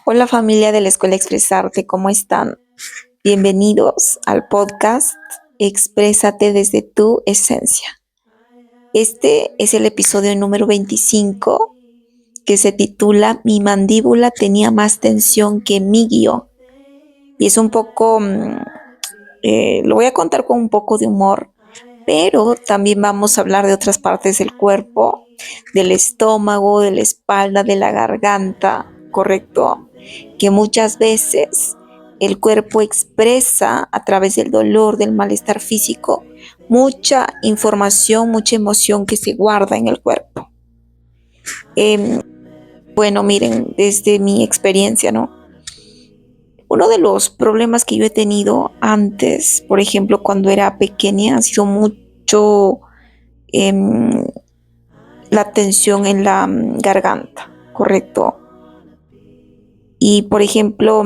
Hola familia de la Escuela Expresarte, ¿cómo están? Bienvenidos al podcast Exprésate desde tu esencia. Este es el episodio número 25 que se titula Mi mandíbula tenía más tensión que mi guión. Y es un poco, lo voy a contar con un poco de humor, pero también vamos a hablar de otras partes del cuerpo, del estómago, de la espalda, de la garganta, ¿correcto? Que muchas veces el cuerpo expresa a través del dolor, del malestar físico, mucha información, mucha emoción que se guarda en el cuerpo. Eh, bueno, miren, desde mi experiencia, ¿no? Uno de los problemas que yo he tenido antes, por ejemplo, cuando era pequeña, ha sido mucho eh, la tensión en la garganta, ¿correcto? Y, por ejemplo,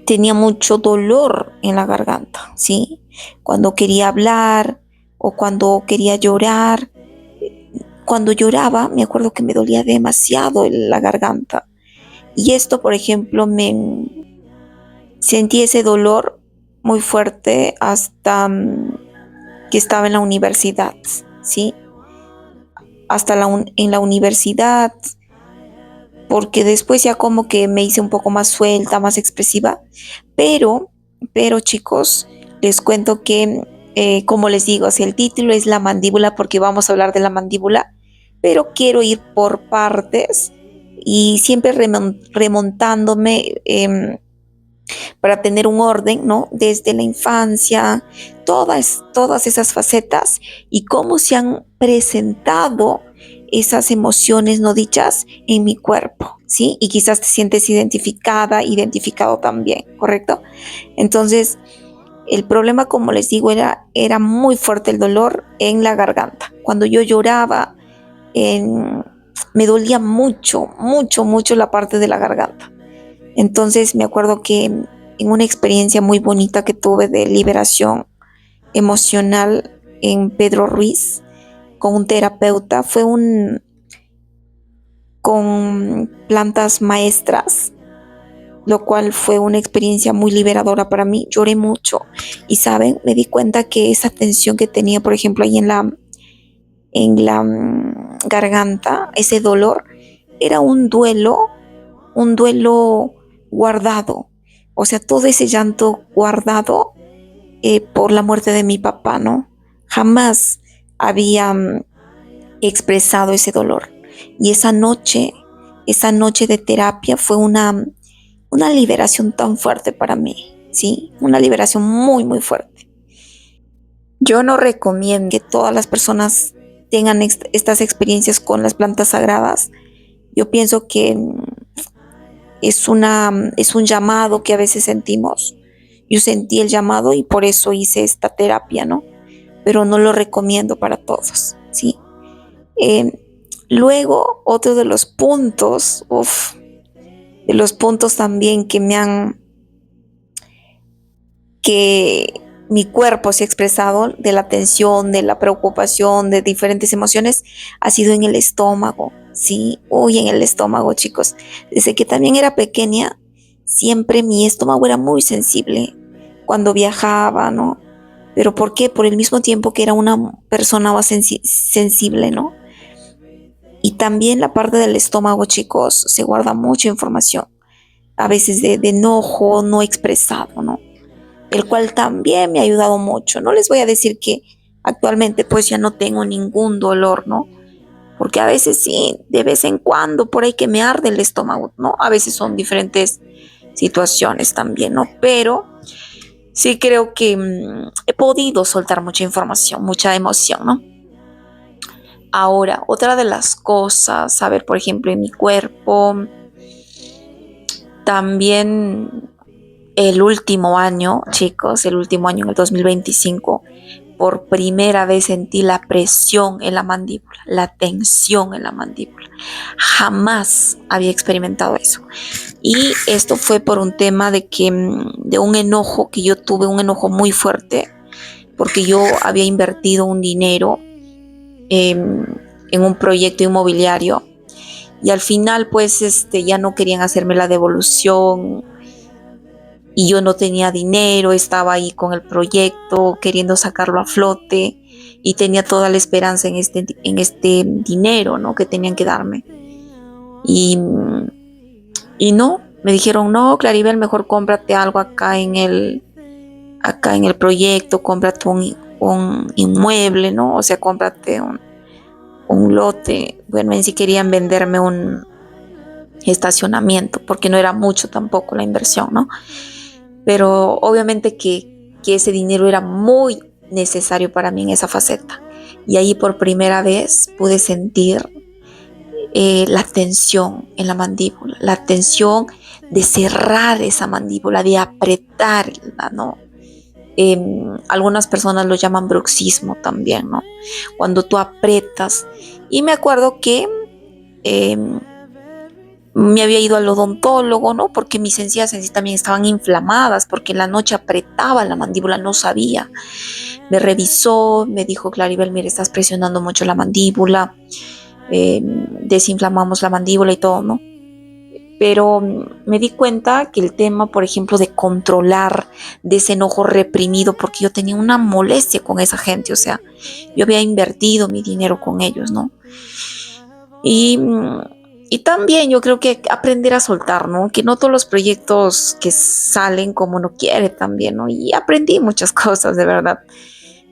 tenía mucho dolor en la garganta, ¿sí? Cuando quería hablar o cuando quería llorar. Cuando lloraba, me acuerdo que me dolía demasiado la garganta. Y esto, por ejemplo, sentí ese dolor muy fuerte hasta que estaba en la universidad, ¿sí? Hasta en la universidad, porque después ya como que me hice un poco más suelta, más expresiva, pero, pero chicos, les cuento que, como les digo, si el título es la mandíbula, porque vamos a hablar de la mandíbula, pero quiero ir por partes y siempre remontándome para tener un orden, ¿no? Desde la infancia, todas esas facetas y cómo se han presentado esas emociones no dichas en mi cuerpo, ¿sí? Y quizás te sientes identificada, identificado también, ¿correcto? Entonces, el problema, como les digo, era muy fuerte el dolor en la garganta. Cuando yo lloraba, me dolía mucho, mucho, mucho la parte de la garganta. Entonces me acuerdo que en una experiencia muy bonita que tuve de liberación emocional en Pedro Ruiz con un terapeuta, con plantas maestras, lo cual fue una experiencia muy liberadora para mí. Lloré mucho y, ¿saben? Me di cuenta que esa tensión que tenía, por ejemplo, ahí en la garganta, ese dolor, era un duelo guardado, o sea, todo ese llanto guardado por la muerte de mi papá, ¿no? Jamás había expresado ese dolor. Y esa noche de terapia fue una liberación tan fuerte para mí, ¿sí? Una liberación muy, muy fuerte. Yo no recomiendo que todas las personas tengan estas experiencias con las plantas sagradas. Yo pienso que es un llamado que a veces sentimos. Yo sentí el llamado y por eso hice esta terapia, ¿no? Pero no lo recomiendo para todos, ¿sí? Eh, Luego, otro de los puntos, de los puntos también que mi cuerpo se ha expresado de la tensión, de la preocupación, de diferentes emociones, ha sido en el estómago, ¿sí? Uy, en el estómago, chicos. Desde que también era pequeña, siempre mi estómago era muy sensible cuando viajaba, ¿no? ¿Pero por qué? Por el mismo tiempo que era una persona más sensible, ¿no? Y también la parte del estómago, chicos, se guarda mucha información, a veces de enojo no expresado, ¿no? El cual también me ha ayudado mucho. No les voy a decir que actualmente pues ya no tengo ningún dolor, ¿no? Porque a veces sí, de vez en cuando por ahí que me arde el estómago, ¿no? A veces son diferentes situaciones también, ¿no? Pero sí creo que he podido soltar mucha información, mucha emoción, ¿no? Ahora, otra de las cosas, a ver, por ejemplo, en mi cuerpo, también el último año, chicos, el último año, en el 2025, por primera vez sentí la presión en la mandíbula, la tensión en la mandíbula. Jamás había experimentado eso. Y esto fue por un tema de un enojo que yo tuve, un enojo muy fuerte, porque yo había invertido un dinero en un proyecto inmobiliario Y al final pues ya no querían hacerme la devolución y yo no tenía dinero, estaba ahí con el proyecto queriendo sacarlo a flote y tenía toda la esperanza en este dinero, ¿no? Que tenían que darme. Y, y no, me dijeron, no, Claribel, mejor cómprate algo acá en el proyecto, cómprate un inmueble, ¿no? O sea, cómprate un lote. Bueno, en sí querían venderme un estacionamiento, porque no era mucho tampoco la inversión, ¿no? Pero obviamente que ese dinero era muy necesario para mí en esa faceta. Y ahí por primera vez pude sentir la tensión en la mandíbula, la tensión de cerrar esa mandíbula, de apretarla, ¿no? Algunas personas lo llaman bruxismo también, ¿no? Cuando tú aprietas. Y me acuerdo que eh, me había ido al odontólogo, ¿no? Porque mis encías en sí también estaban inflamadas, porque en la noche apretaba la mandíbula, no sabía. Me revisó, me dijo, Claribel, mire, estás presionando mucho la mandíbula, desinflamamos la mandíbula y todo, ¿no? Pero me di cuenta que el tema, por ejemplo, de controlar, de ese enojo reprimido, porque yo tenía una molestia con esa gente, o sea, yo había invertido mi dinero con ellos, ¿no? Y, y también yo creo que aprender a soltar, ¿no? Que no todos los proyectos que salen como uno quiere también, ¿no? Y aprendí muchas cosas, de verdad.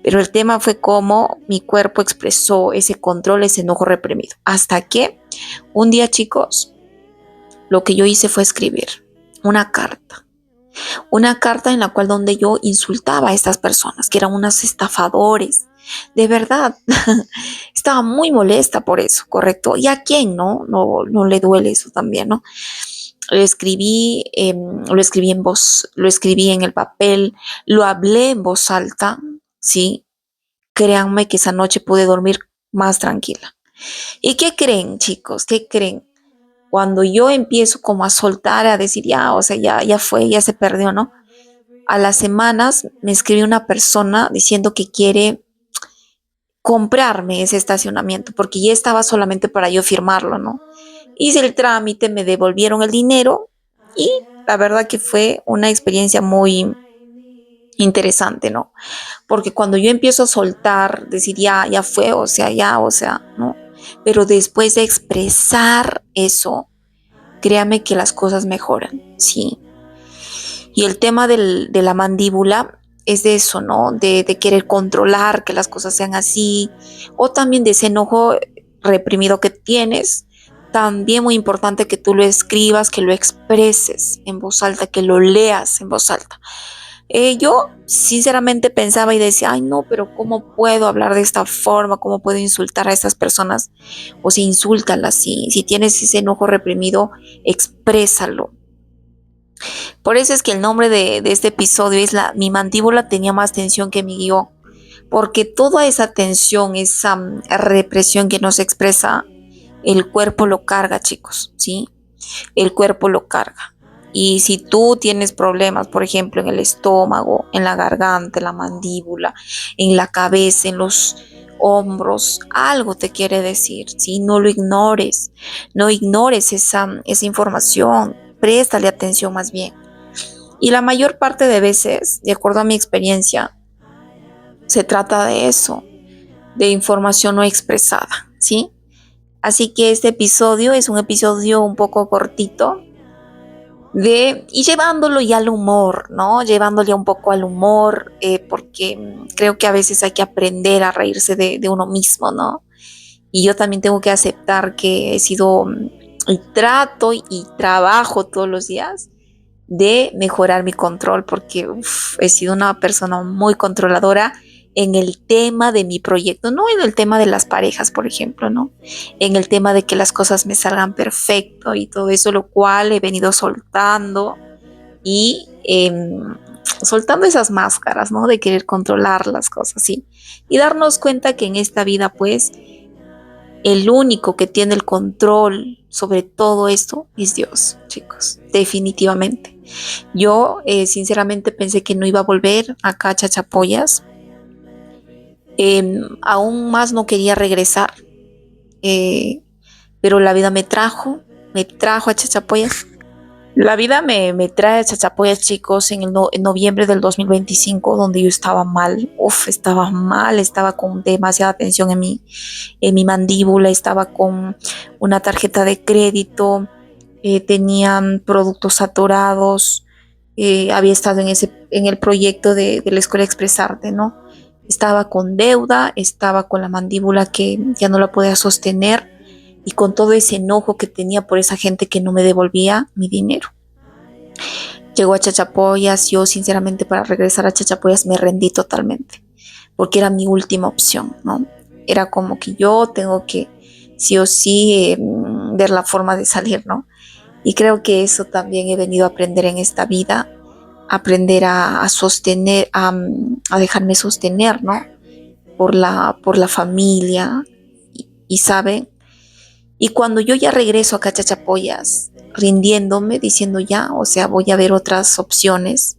Pero el tema fue cómo mi cuerpo expresó ese control, ese enojo reprimido. Hasta que un día, chicos, lo que yo hice fue escribir una carta. Una carta en la cual donde yo insultaba a estas personas, que eran unos estafadores. De verdad, estaba muy molesta por eso, ¿correcto? ¿Y a quién no le duele eso también, no? Lo escribí en voz, lo escribí en el papel, lo hablé en voz alta, ¿sí? Créanme que esa noche pude dormir más tranquila. ¿Y qué creen, chicos? ¿Qué creen? Cuando yo empiezo como a soltar, a decir, ya, o sea, ya fue, ya se perdió, ¿no? A las semanas me escribe una persona diciendo que quiere comprarme ese estacionamiento, porque ya estaba solamente para yo firmarlo, ¿no? Hice el trámite, me devolvieron el dinero y la verdad que fue una experiencia muy interesante, ¿no? Porque cuando yo empiezo a soltar, decir ya fue, o sea, ¿no? Pero después de expresar eso, créame que las cosas mejoran, ¿sí? Y el tema de la mandíbula es de eso, ¿no? De querer controlar que las cosas sean así, o también de ese enojo reprimido que tienes. También muy importante que tú lo escribas, que lo expreses en voz alta, que lo leas en voz alta. Yo sinceramente pensaba y decía, ay no, pero ¿cómo puedo hablar de esta forma? ¿Cómo puedo insultar a estas personas? O si insúltalas, si tienes ese enojo reprimido, exprésalo. Por eso es que el nombre de este episodio es mi mandíbula tenía más tensión que mi guión, porque toda esa tensión, esa represión que nos expresa, el cuerpo lo carga, chicos, ¿sí? El cuerpo lo carga. Y si tú tienes problemas, por ejemplo, en el estómago, en la garganta, en la mandíbula, en la cabeza, en los hombros, algo te quiere decir, ¿sí? No lo ignores, no ignores esa información, préstale atención más bien. Y la mayor parte de veces, de acuerdo a mi experiencia, se trata de eso, de información no expresada, ¿sí? Así que este episodio es un episodio un poco cortito, y llevándolo ya al humor, ¿no? Llevándole un poco al humor, porque creo que a veces hay que aprender a reírse de uno mismo, ¿no? Y yo también tengo que aceptar que he sido, y trato y trabajo todos los días de mejorar mi control, porque he sido una persona muy controladora en el tema de mi proyecto, no en el tema de las parejas, por ejemplo, ¿no? En el tema de que las cosas me salgan perfecto y todo eso, lo cual he venido soltando y soltando esas máscaras, ¿no? De querer controlar las cosas, ¿sí? Y darnos cuenta que en esta vida, pues, el único que tiene el control sobre todo esto es Dios, chicos, definitivamente. Yo sinceramente pensé que no iba a volver acá a Chachapoyas. Aún más no quería regresar, eh, pero la vida me trajo a Chachapoyas. La vida me trae a Chachapoyas, chicos, en noviembre del 2025, donde yo estaba mal. Uf, estaba mal, estaba con demasiada tensión en mi mandíbula, estaba con una tarjeta de crédito, tenían productos atorados, había estado en el proyecto de la Escuela Expresarte, ¿no? Estaba con deuda, estaba con la mandíbula que ya no la podía sostener y con todo ese enojo que tenía por esa gente que no me devolvía mi dinero. Llegó a Chachapoyas, yo sinceramente para regresar a Chachapoyas me rendí totalmente, porque era mi última opción, ¿no? Era como que yo tengo que sí o sí ver la forma de salir, ¿no? Y creo que eso también he venido a aprender en esta vida, aprender a sostener, a dejarme sostener, ¿no? Por la familia, ¿saben? Y cuando yo ya regreso acá a Chachapoyas, rindiéndome, diciendo ya, o sea, voy a ver otras opciones,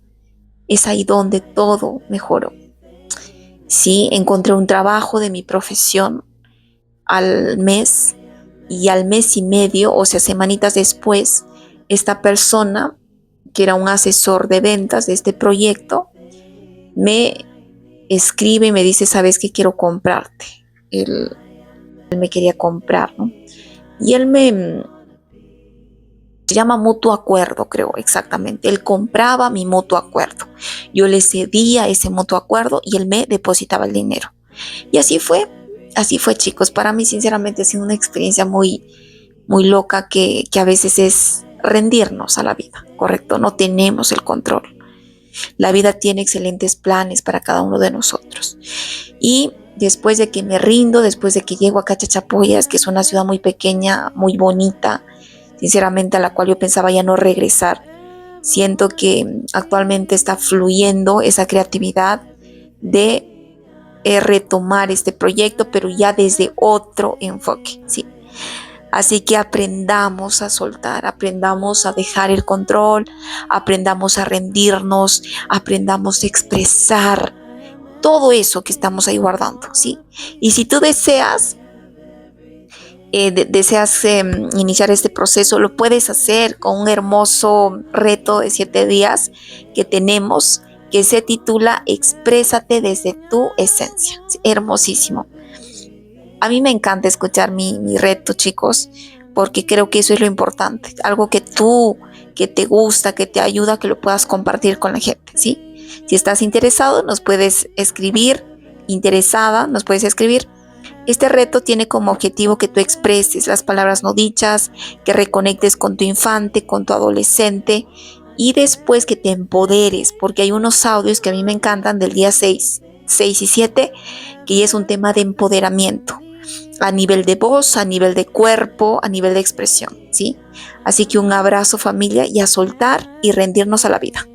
es ahí donde todo mejoró. Sí, encontré un trabajo de mi profesión al mes y al mes y medio, o sea, semanitas después, esta persona, que era un asesor de ventas de este proyecto, me escribe y me dice, ¿sabes qué? Quiero comprarte. Él me quería comprar, ¿no? Y él se llama mutuo acuerdo, creo exactamente. Él compraba mi mutuo acuerdo. Yo le cedía ese mutuo acuerdo y él me depositaba el dinero. Y así fue, chicos. Para mí, sinceramente, ha sido una experiencia muy, muy loca que a veces es rendirnos a la vida, ¿correcto? No tenemos el control. La vida tiene excelentes planes para cada uno de nosotros. Y después de que me rindo, después de que llego acá a Chachapoyas, que es una ciudad muy pequeña, muy bonita, sinceramente a la cual yo pensaba ya no regresar, siento que actualmente está fluyendo esa creatividad de retomar este proyecto, pero ya desde otro enfoque, ¿sí? Así que aprendamos a soltar, aprendamos a dejar el control, aprendamos a rendirnos, aprendamos a expresar todo eso que estamos ahí guardando, ¿sí? Y si tú deseas iniciar este proceso, lo puedes hacer con un hermoso reto de 7 días que tenemos, que se titula Exprésate desde tu esencia. Es hermosísimo. A mí me encanta escuchar mi reto, chicos, porque creo que eso es lo importante. Algo que te gusta, que te ayuda, que lo puedas compartir con la gente, ¿sí? Si estás interesado, nos puedes escribir, interesada, nos puedes escribir. Este reto tiene como objetivo que tú expreses las palabras no dichas, que reconectes con tu infante, con tu adolescente y después que te empoderes, porque hay unos audios que a mí me encantan del día 6 y 7, que es un tema de empoderamiento a nivel de voz, a nivel de cuerpo, a nivel de expresión, ¿sí? Así que un abrazo, familia, y a soltar y rendirnos a la vida.